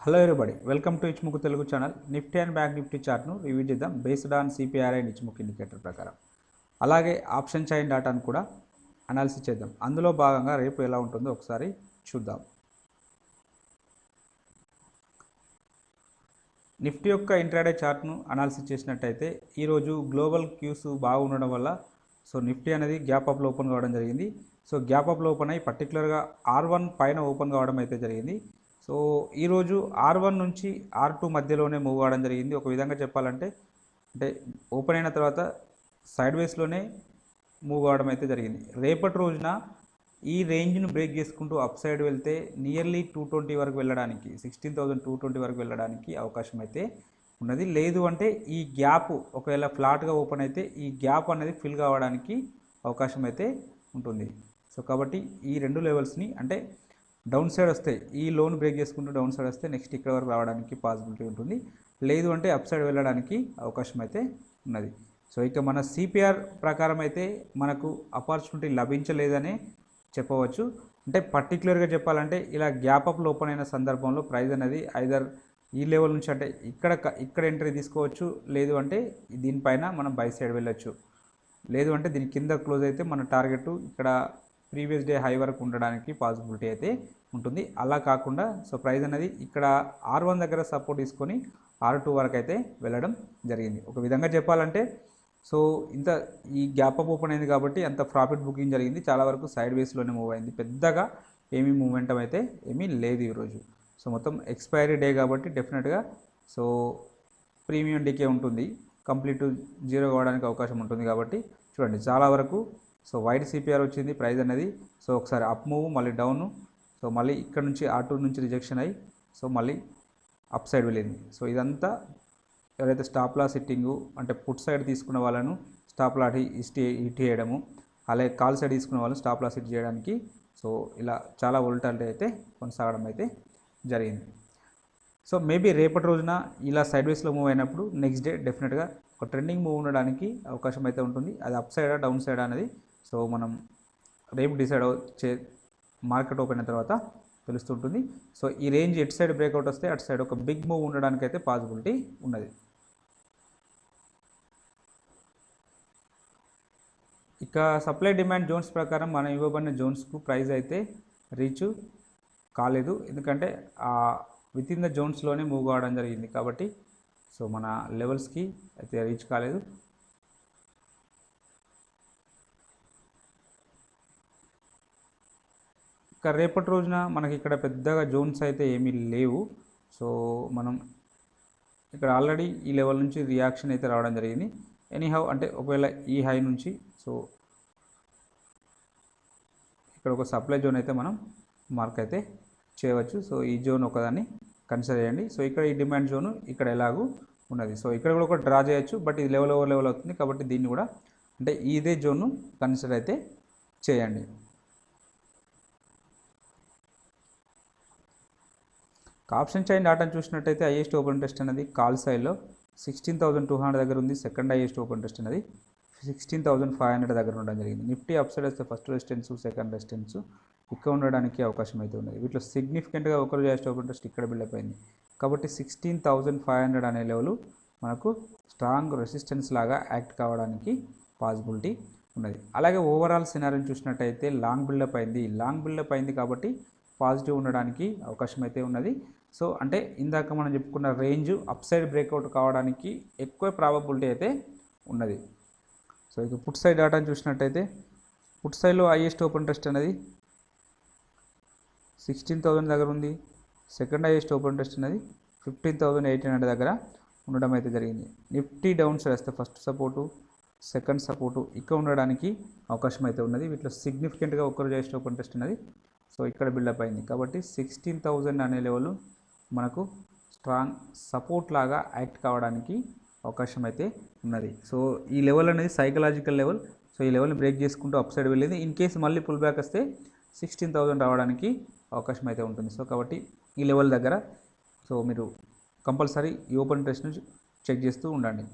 Hello everybody, welcome to Ichimoku Telugu channel. Nifty and bank Nifty చార్ట్ను review చేద్దాం based on CPRI and Ichimoku indicator ప్రకారం. అలాగే option chain డాటాను కూడా analysis చేద్దాం. అందులో భాగంగా రేపు ఎలా ఉంటుందో ఒకసారి చూద్దాం. నిఫ్టీ యొక్క ఇంట్రాడే చార్ట్ను అనాలిసిస్ చేసినట్టయితే ఈరోజు గ్లోబల్ క్యూస్ బాగుండడం వల్ల నిఫ్టీ అనేది గ్యాప్ అప్లో ఓపెన్ కావడం జరిగింది. గ్యాప్ అప్లో ఓపెన్ అయ్యి పర్టికులర్గా R1 పైన ఓపెన్ కావడం అయితే జరిగింది. ఈరోజు R1 నుంచి R2 మధ్యలోనే మూవ్ అవ్వడం జరిగింది. ఒక విధంగా చెప్పాలంటే ఓపెన్ అయిన తర్వాత సైడ్ వేస్లోనే మూవ్ అవ్వడం అయితే జరిగింది. రేపటి రోజున ఈ రేంజ్ను బ్రేక్ చేసుకుంటూ అప్ సైడ్ వెళ్తే నియర్లీ 220 వరకు వెళ్ళడానికి 16,220 వరకు వెళ్ళడానికి అవకాశం అయితే ఉన్నది. లేదు అంటే ఈ గ్యాప్ ఒకవేళ ఫ్లాట్గా ఓపెన్ అయితే ఈ గ్యాప్ అనేది ఫిల్ కావడానికి అవకాశం అయితే ఉంటుంది. కాబట్టి ఈ రెండు లెవెల్స్ని అంటే డౌన్ సైడ్ వస్తే ఈ లోన్ బ్రేక్ చేసుకుంటూ డౌన్ సైడ్ వస్తే నెక్స్ట్ ఇక్కడ వరకు రావడానికి పాసిబిలిటీ ఉంటుంది. లేదు అంటే అప్ సైడ్ వెళ్ళడానికి అవకాశం అయితే ఉన్నది. ఇక మన సిపిఆర్ ప్రకారం అయితే మనకు ఆపర్చునిటీ లభించలేదనే చెప్పవచ్చు. అంటే పర్టికులర్గా చెప్పాలంటే ఇలా గ్యాప్ అప్లో ఓపెన్ అయిన సందర్భంలో ప్రైస్ అనేది ఐదర్ ఈ లెవెల్ నుంచి అంటే ఇక్కడ ఎంట్రీ తీసుకోవచ్చు, లేదు అంటే దీనిపైన మనం బై సైడ్ వెళ్ళొచ్చు, లేదు అంటే దీని కింద క్లోజ్ అయితే మన టార్గెట్ ఇక్కడ ప్రీవియస్ డే హై వరకు ఉండడానికి పాసిబిలిటీ అయితే ఉంటుంది. అలా కాకుండా ప్రైస్ అనేది ఇక్కడ R1 దగ్గర సపోర్ట్ తీసుకొని R2 వరకు అయితే వెళ్ళడం జరిగింది. ఒక విధంగా చెప్పాలంటే ఇంత ఈ గ్యాప్ అప్ ఓపెన్ అయింది కాబట్టి అంత ప్రాఫిట్ బుకింగ్ జరిగింది. చాలా వరకు సైడ్ వేస్లోనే మూవ్ అయింది. పెద్దగా ఏమీ మూమెంటం అయితే ఏమీ లేదు ఈరోజు. మొత్తం ఎక్స్పైరీ డే కాబట్టి డెఫినెట్గా ప్రీమియం డీకే ఉంటుంది, కంప్లీట్ జీరో కావడానికి అవకాశం ఉంటుంది. కాబట్టి చూడండి చాలా వరకు వైట్ సిపిఆర్ వచ్చింది ప్రైస్ అనేది. ఒకసారి అప్ మూవ్, మళ్ళీ డౌన్, మళ్ళీ ఇక్కడ నుంచి R2 నుంచి రిజెక్షన్ అయ్యి మళ్ళీ అప్ సైడ్ వెళ్ళింది. ఇదంతా ఎవరైతే స్టాప్ లాస్ హిట్టింగు అంటే పుట్ సైడ్ తీసుకున్న వాళ్ళను స్టాప్ లాస్ హిట్ చేయడము, అలాగే కాల్ సైడ్ తీసుకున్న వాళ్ళు స్టాప్ లాస్ హిట్ చేయడానికి ఇలా చాలా వోల్టాలిటీ అయితే కొనసాగడం అయితే జరిగింది. మేబీ రేపటి రోజున ఇలా సైడ్ వేస్లో మూవ్ అయినప్పుడు నెక్స్ట్ డే డెఫినెట్గా ఒక ట్రెండింగ్ మూవ్ ఉండడానికి అవకాశం అయితే ఉంటుంది. అది అప్ సైడా డౌన్ సైడ్ అనేది మనం రేపు డిసైడ్ మార్కెట్ ఓపెన్ అయిన తర్వాత తెలుస్తుంటుంది. ఈ రేంజ్ ఎటు సైడ్ బ్రేక్అవుట్ వస్తే అటు సైడ్ ఒక బిగ్ మూవ్ ఉండడానికి అయితే పాసిబిలిటీ ఉన్నది. ఇక సప్లై డిమాండ్ జోన్స్ ప్రకారం మనం ఇవ్వబడిన జోన్స్కు ప్రైస్ అయితే రీచ్ కాలేదు, ఎందుకంటే విత్ ఇన్ ద జోన్స్లోనే మూవ్ కావడం జరిగింది కాబట్టి మన లెవెల్స్కి అయితే రీచ్ కాలేదు. ఇక రేపటి రోజున మనకి ఇక్కడ పెద్దగా జోన్స్ అయితే ఏమీ లేవు. మనం ఇక్కడ ఆల్రెడీ ఈ లెవెల్ నుంచి రియాక్షన్ అయితే రావడం జరిగింది. ఎనీహౌ అంటే ఒకవేళ ఈ హై నుంచి ఇక్కడ ఒక సప్లై జోన్ అయితే మనం మార్క్ అయితే చేయవచ్చు. ఈ జోన్ ఒకదాన్ని కన్సిడర్ చేయండి. ఇక్కడ ఈ డిమాండ్ జోను ఇక్కడ ఎలాగూ ఉన్నది. ఇక్కడ కూడా ఒక డ్రా చేయొచ్చు, బట్ ఇది లెవెల్ ఓవర్ లెవెల్ అవుతుంది కాబట్టి దీన్ని కూడా అంటే ఇదే జోన్ను కన్సిడర్ అయితే చేయండి. ఆప్షన్ చైన్ డాటాను చూసినట్టయితే హైయెస్ట్ ఓపెన్ టెస్ట్ అనేది కాల్ సైడ్లో 16,200 దగ్గర ఉంది. సెకండ్ హైయెస్ట్ ఓపెన్ టెస్ట్ అనేది 16,500 దగ్గర ఉండడం జరిగింది. నిఫ్టీ అప్ సైడ్ వస్తే ఫస్ట్ రెసిస్టెన్స్, సెకండ్ రెసిస్టెన్స్ ఇక్కడ ఉండడానికి అవకాశం అయితే ఉన్నది. వీటిలో సిగ్నిఫికెంట్గా ఒకరోజు హైయెస్ట్ ఓపెన్ టెస్ట్ ఇక్కడ బిల్డప్ అయింది కాబట్టి 16,500 అనే లెవెల్ మనకు స్ట్రాంగ్ రెసిస్టెన్స్ లాగా యాక్ట్ కావడానికి పాసిబిలిటీ ఉన్నది. అలాగే ఓవరాల్ సినారీని చూసినట్టయితే లాంగ్ బిల్డప్ అయింది కాబట్టి పాజిటివ్ ఉండడానికి అవకాశం అయితే ఉన్నది. అంటే ఇందాక మనం చెప్పుకున్న రేంజ్ అప్ సైడ్ బ్రేక్అవుట్ కావడానికి ఎక్కువ ప్రాబబిలిటీ అయితే ఉన్నది. ఇక పుట్ సైడ్ డాటాను చూసినట్టయితే పుట్ సైడ్లో హైయెస్ట్ ఓపెన్ టెస్ట్ అనేది 16,000 దగ్గర ఉంది. సెకండ్ హైయెస్ట్ ఓపెన్ టెస్ట్ అనేది 15,800 దగ్గర ఉండడం అయితే జరిగింది. నిఫ్టీ డౌన్ సైడ్ వస్తే ఫస్ట్ సపోర్టు, సెకండ్ సపోర్టు ఇక్కడ ఉండడానికి అవకాశం అయితే ఉన్నది. వీటిలో సిగ్నిఫికెంట్గా ఒకరోజు హైయెస్ట్ ఓపెన్ టెస్ట్ అనేది ఇక్కడ బిల్డప్ అయింది కాబట్టి 16,000 అనే లెవెల్ మనకు స్ట్రాంగ్ సపోర్ట్ లాగా యాక్ట్ కావడానికి అవకాశం అయితే ఉన్నది. ఈ లెవెల్ అనేది సైకలాజికల్ లెవెల్. ఈ లెవెల్ని బ్రేక్ చేసుకుంటూ అప్ సైడ్ వెళ్ళింది. ఇన్ కేసు మళ్ళీ పుల్ బ్యాక్ వస్తే 16,000 రావడానికి అవకాశం అయితే ఉంటుంది. కాబట్టి ఈ లెవెల్ దగ్గర మీరు కంపల్సరీ ఈ ఓపెన్ టెస్ట్ను చెక్ చేస్తూ ఉండండి.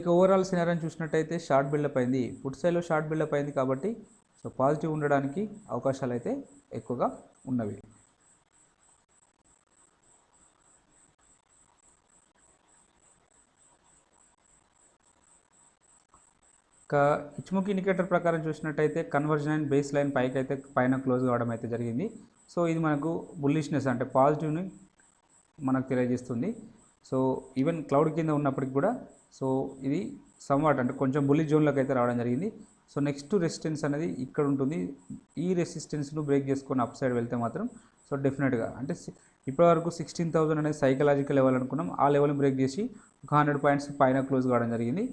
ఇక ఓవరాల్ సినారీని చూసినట్టయితే షార్ట్ బిల్డప్ అయింది, పుట్ సైడ్లో షార్ట్ బిల్డప్ అయింది కాబట్టి పాజిటివ్ ఉండడానికి అవకాశాలు అయితే ఎక్కువగా ఉన్నవి. ఇక ఇచ్చుముఖి ఇండికేటర్ ప్రకారం చూసినట్టయితే కన్వర్జన్ అండ్ బేస్ లైన్ పైకి అయితే పైన క్లోజ్ కావడం అయితే జరిగింది. సో ఇది మనకు బుల్లిష్నెస్ అంటే పాజిటివ్ని మనకు తెలియజేస్తుంది. సో ఈవెన్ క్లౌడ్ కింద ఉన్నప్పటికి కూడా సో ఇది సమ్వాట్ అంటే కొంచెం బుల్లిష్ జోన్లోకి అయితే రావడం జరిగింది. సో నెక్స్ట్ రెసిస్టెన్స్ అనేది ఇక్కడ ఉంటుంది. ఈ రెసిస్టెన్స్ను బ్రేక్ చేసుకొని అప్ సైడ్ వెళ్తే మాత్రం సో డెఫినెట్గా అంటే ఇప్పటివరకు 16,000 అనేది సైకలాజికల్ లెవెల్ అనుకున్నాం. ఆ లెవెల్ని బ్రేక్ చేసి ఒక 100 పాయింట్స్ పైన క్లోజ్ కావడం జరిగింది.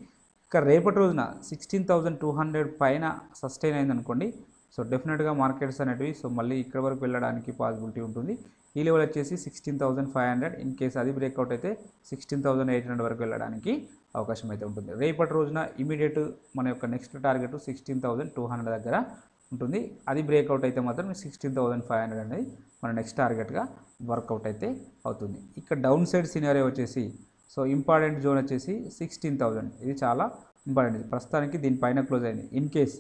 ఇక రేపటి రోజున 16,200 పైన సస్టైన్ అయింది అనుకోండి. సో డెఫినెట్గా మార్కెట్స్ అనేటివి సో మళ్ళీ ఇక్కడ వరకు వెళ్ళడానికి పాసిబిలిటీ ఉంటుంది. ఈ లెవెల్ వచ్చేసి 16,500. ఇన్ కేసు అది బ్రేక్అవుట్ అయితే 16,800 వరకు వెళ్ళడానికి అవకాశం అయితే ఉంటుంది. రేపటి రోజున ఇమీడియట్ మన యొక్క నెక్స్ట్ టార్గెట్ 16,200 దగ్గర ఉంటుంది. అది బ్రేక్అవుట్ అయితే మాత్రం 16,500 అనేది మన నెక్స్ట్ టార్గెట్గా వర్కౌట్ అయితే అవుతుంది. ఇక్కడ డౌన్ సైడ్ సినారియో వచ్చేసి సో ఇంపార్టెంట్ జోన్ వచ్చేసి 16,000. ఇది చాలా ఇంపార్టెంట్. ప్రస్తుతానికి దీనిపైన క్లోజ్ అయింది. ఇన్ కేస్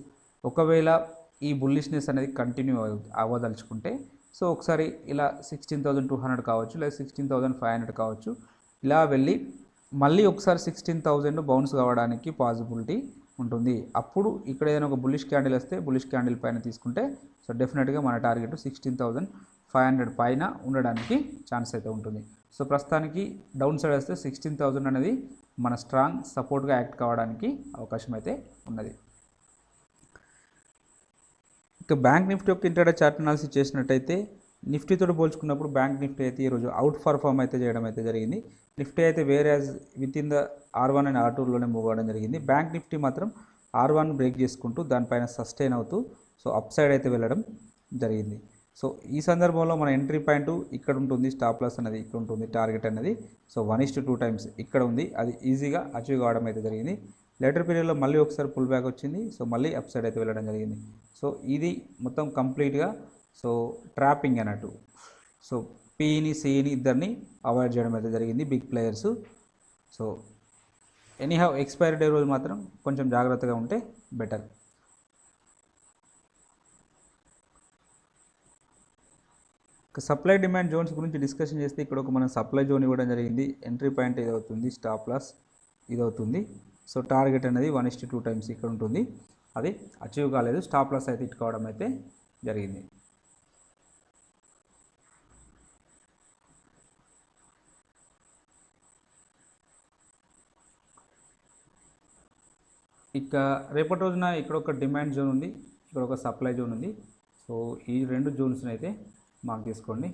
ఒకవేళ ఈ బుల్లిష్నెస్ అనేది కంటిన్యూ అవ్వదలుచుకుంటే సో ఒకసారి ఇలా 16,200 కావచ్చు లేదా 16,500 కావచ్చు, ఇలా వెళ్ళి మళ్ళీ ఒకసారి 16,000 బౌన్స్ కావడానికి పాసిబిలిటీ ఉంటుంది. అప్పుడు ఇక్కడ ఏదైనా ఒక బుల్లిష్ క్యాండిల్ వస్తే బుల్లిష్ క్యాండిల్ పైన తీసుకుంటే సో డెఫినెట్గా మన టార్గెట్ 16,500 పైన ఉండడానికి ఛాన్స్ అయితే ఉంటుంది. సో ప్రస్తుతానికి డౌన్ సైడ్ వస్తే 16,000 అనేది మన స్ట్రాంగ్ సపోర్ట్గా యాక్ట్ కావడానికి అవకాశం అయితే ఉన్నది. ఇక బ్యాంక్ నిఫ్టీ యొక్క ఇంట్రాడే చార్ట్ అనాలిసిస్ చేసినట్టయితే నిఫ్టీతో పోల్చుకున్నప్పుడు బ్యాంక్ నిఫ్టీ అయితే ఈరోజు అవుట్ పర్ఫామ్ అయితే చేయడం అయితే జరిగింది. నిఫ్టీ అయితే వేరే within the R1 and R2లోనే మూవ్ అవ్వడం జరిగింది. బ్యాంక్ నిఫ్టీ మాత్రం R1 బ్రేక్ చేసుకుంటూ దానిపైన సస్టైన్ అవుతూ సో అప్ సైడ్ అయితే వెళ్ళడం జరిగింది. సో ఈ సందర్భంలో మన ఎంట్రీ పాయింట్ ఇక్కడ ఉంటుంది, స్టాప్ లాస్ అనేది ఇక్కడ ఉంటుంది, టార్గెట్ అనేది సో 1:2 టైమ్స్ ఇక్కడ ఉంది. అది ఈజీగా అచీవ్ కావడం అయితే జరిగింది. లేటర్ పీరియడ్లో మళ్ళీ ఒకసారి పుల్ బ్యాక్ వచ్చింది. సో మళ్ళీ అప్ సైడ్ అయితే వెళ్ళడం జరిగింది. సో ఇది మొత్తం కంప్లీట్గా సో ట్రాపింగ్ అన్నట్టు. సో పీని సిని ఇద్దరిని అవాయిడ్ చేయడం అయితే జరిగింది big players. So anyhow expiry day రోజు మాత్రం కొంచెం జాగ్రత్తగా ఉంటే బెటర్. సప్లై డిమాండ్ జోన్స్ గురించి డిస్కషన్ చేస్తే ఇక్కడ ఒక మనం సప్లై జోన్ ఇవ్వడం జరిగింది. ఎంట్రీ పాయింట్ ఇది అవుతుంది, స్టాప్ లాస్ ఇది అవుతుంది. సో టార్గెట్ అనేది 1:2 టైమ్స్ ఇక్కడ ఉంటుంది. అది అచీవ్ కాలేదు, స్టాప్ లాస్ అయితే ఇట్టుకోవడం అయితే జరిగింది. ఇక రేపటి రోజున ఇక్కడ ఒక డిమాండ్ జోన్ ఉంది, ఇక్కడ ఒక సప్లై జోన్ ఉంది. సో ఈ రెండు జోన్స్ని అయితే మార్క్ చేసుకోండి.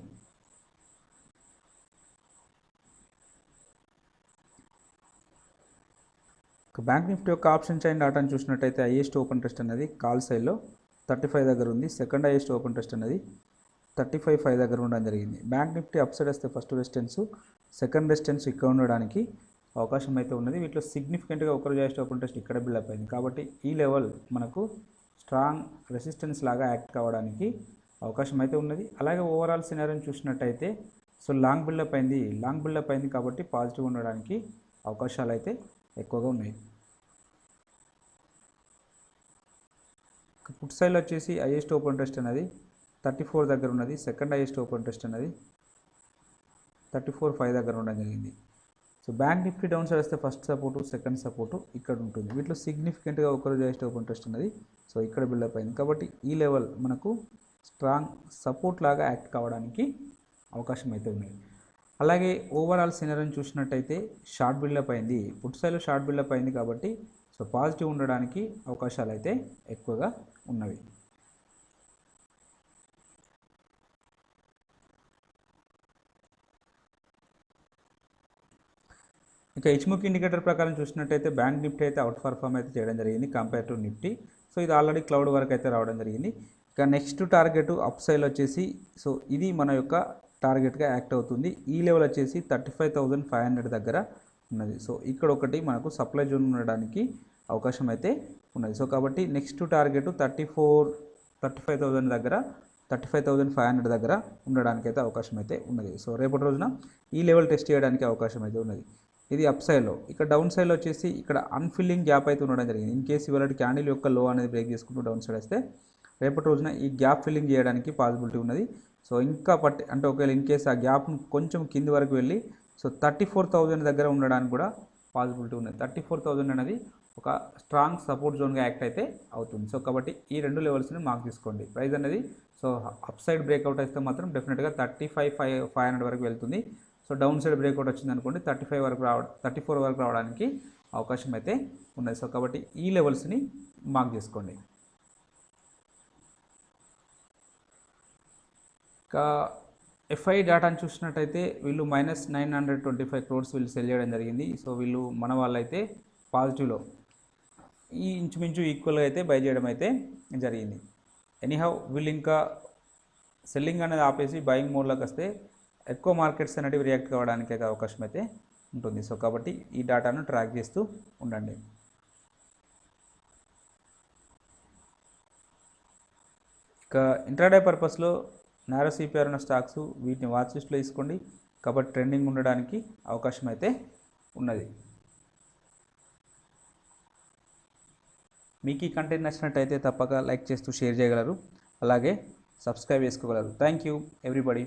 బ్యాంక్ నిఫ్టీ యొక్క ఆప్షన్ చైన్ డాటాను చూసినట్టయితే హైయెస్ట్ ఓపెన్ టెస్ట్ అనేది కాల్ సైడ్లో 35 దగ్గర ఉంది. సెకండ్ హైయెస్ట్ ఓపెన్ టెస్ట్ అనేది 35.5 దగ్గర ఉండడం జరిగింది. బ్యాంక్ నిఫ్టీ అప్ సైడ్ వస్తే ఫస్ట్ రెసిస్టెన్స్, సెకండ్ రెసిస్టెన్స్ ఇక్కడ ఉండడానికి అవకాశం అయితే ఉన్నది. వీటిలో సిగ్నిఫికెంట్గా ఒకరోజు హైయెస్ట్ ఓపెన్ టెస్ట్ ఇక్కడ బిల్డప్ అయింది కాబట్టి ఈ లెవెల్ మనకు స్ట్రాంగ్ రెసిస్టెన్స్ లాగా యాక్ట్ కావడానికి అవకాశం అయితే ఉన్నది. అలాగే ఓవరాల్ సినారియోని చూసినట్టయితే సో లాంగ్ బిల్డప్ అయింది కాబట్టి పాజిటివ్ ఉండడానికి అవకాశాలు అయితే ఎక్కువగా ఉన్నాయి. పుట్ సైడ్లో వచ్చేసి హైయెస్ట్ ఓపెన్ టెస్ట్ అనేది 34 దగ్గర ఉన్నది. సెకండ్ హైయెస్ట్ ఓపెన్ టెస్ట్ అనేది 34.5 దగ్గర ఉండడం జరిగింది. So bank Nifty down side వస్తే ఫస్ట్ సపోర్టు, సెకండ్ సపోర్టు ఇక్కడ ఉంటుంది. వీటిలో సిగ్నిఫికెంట్గా ఒకరోజు హైయెస్ట్ ఓపెన్ టెస్ట్ ఉన్నది. సో ఇక్కడ బిల్డప్ అయింది కాబట్టి ఈ లెవెల్ మనకు స్ట్రాంగ్ సపోర్ట్ లాగా యాక్ట్ కావడానికి అవకాశం అయితే ఉంది. అలాగే ఓవరాల్ సినారియోని చూసినట్టయితే షార్ట్ బిల్డప్ అయింది, పుట్ సైడ్లో షార్ట్ బిల్డప్ అయింది కాబట్టి సో పాజిటివ్ ఉండడానికి అవకాశాలు అయితే ఎక్కువగా ఉన్నవి. ఇక ఇచ్ముఖి ఇండికేటర్ ప్రకారం చూసినట్టయితే బ్యాంక్ నిఫ్టీ అయితే అవుట్ పర్ఫామ్ అయితే చేయడం జరిగింది కంపేర్ టు నిఫ్టీ. సో ఇది ఆల్రెడీ క్లౌడ్ వరకు అయితే రావడం జరిగింది. ఇక నెక్స్ట్ టార్గెట్ అప్ సైడ్ వచ్చేసి సో ఇది మన యొక్క టార్గెట్గా యాక్ట్ అవుతుంది. ఈ లెవెల్ వచ్చేసి 35,500 దగ్గర ఉన్నది. సో ఇక్కడ ఒకటి మనకు సప్లై జోన్ ఉండడానికి అవకాశం అయితే ఉన్నది. సో కాబట్టి నెక్స్ట్ టార్గెట్ 35,000 దగ్గర 35,500 దగ్గర ఉండడానికి అయితే అవకాశం అయితే ఉన్నది. సో రేపటి రోజున ఈ లెవెల్ టెస్ట్ చేయడానికి అవకాశం అయితే ఉన్నది. ఇది అప్ సైడ్లో. ఇక్కడ డౌన్ సైడ్లో వచ్చేసి ఇక్కడ అన్ఫిల్లింగ్ గ్యాప్ అయితే ఉండడం జరిగింది. ఇన్ కేసు ఇవాళ క్యాండిల్ యొక్క లో అనేది బ్రేక్ చేసుకుంటూ డౌన్ సైడ్ వస్తే రేపటి రోజున ఈ గ్యాప్ ఫిల్లింగ్ చేయడానికి పాసిబిలిటీ ఉన్నది. సో ఇంకా అంటే ఒకవేళ ఇన్ కేసు ఆ గ్యాప్ను కొంచెం కింది వరకు వెళ్ళి సో 34,000 దగ్గర ఉండడానికి కూడా పాసిబిలిటీ ఉన్నది. 34,000 అనేది ఒక స్ట్రాంగ్ సపోర్ట్ జోన్గా యాక్ట్ అయితే అవుతుంది. సో కాబట్టి ఈ 2 లెవెల్స్ని మార్క్ తీసుకోండి. ప్రైస్ అనేది సో అప్ సైడ్ బ్రేక్అవుట్ అయితే మాత్రం డెఫినెట్గా 35,500 వరకు వెళ్తుంది. సో డౌన్ సైడ్ బ్రేక్అవుట్ వచ్చింది అనుకోండి 34 వరకు రావడానికి అవకాశం అయితే ఉన్నది. సో కాబట్టి ఈ లెవెల్స్ని మార్క్ చేసుకోండి. ఇంకా ఎఫ్ఐ డేటాను చూసినట్టయితే వీళ్ళు -925 crores వీళ్ళు సెల్ చేయడం జరిగింది. సో వీళ్ళు మన వాళ్ళైతే పాజిటివ్లో ఈ ఇంచుమించు ఈక్వల్గా అయితే బై చేయడం అయితే జరిగింది. ఎనీహౌ వీళ్ళు ఇంకా సెల్లింగ్ అనేది ఆపేసి బయింగ్ మోడ్లోకి వస్తే ఎక్కువ మార్కెట్స్ అనేవి రియాక్ట్ కావడానికి అయితే అవకాశం అయితే ఉంటుంది. సో కాబట్టి ఈ డేటాను ట్రాక్ చేస్తూ ఉండండి. ఇక ఇంట్రాడే పర్పస్లో నారో సిపిఆర్ ఉన్న స్టాక్స్ వీటిని వాచ్ లిస్ట్లో తీసుకోండి. కాబట్టి ట్రెండింగ్ ఉండడానికి అవకాశం అయితే ఉన్నది. మీకు ఈ కంటెంట్ నచ్చినట్టయితే తప్పక లైక్ చేస్తూ షేర్ చేయగలరు, అలాగే సబ్స్క్రైబ్ చేసుకోగలరు. Thank you everybody.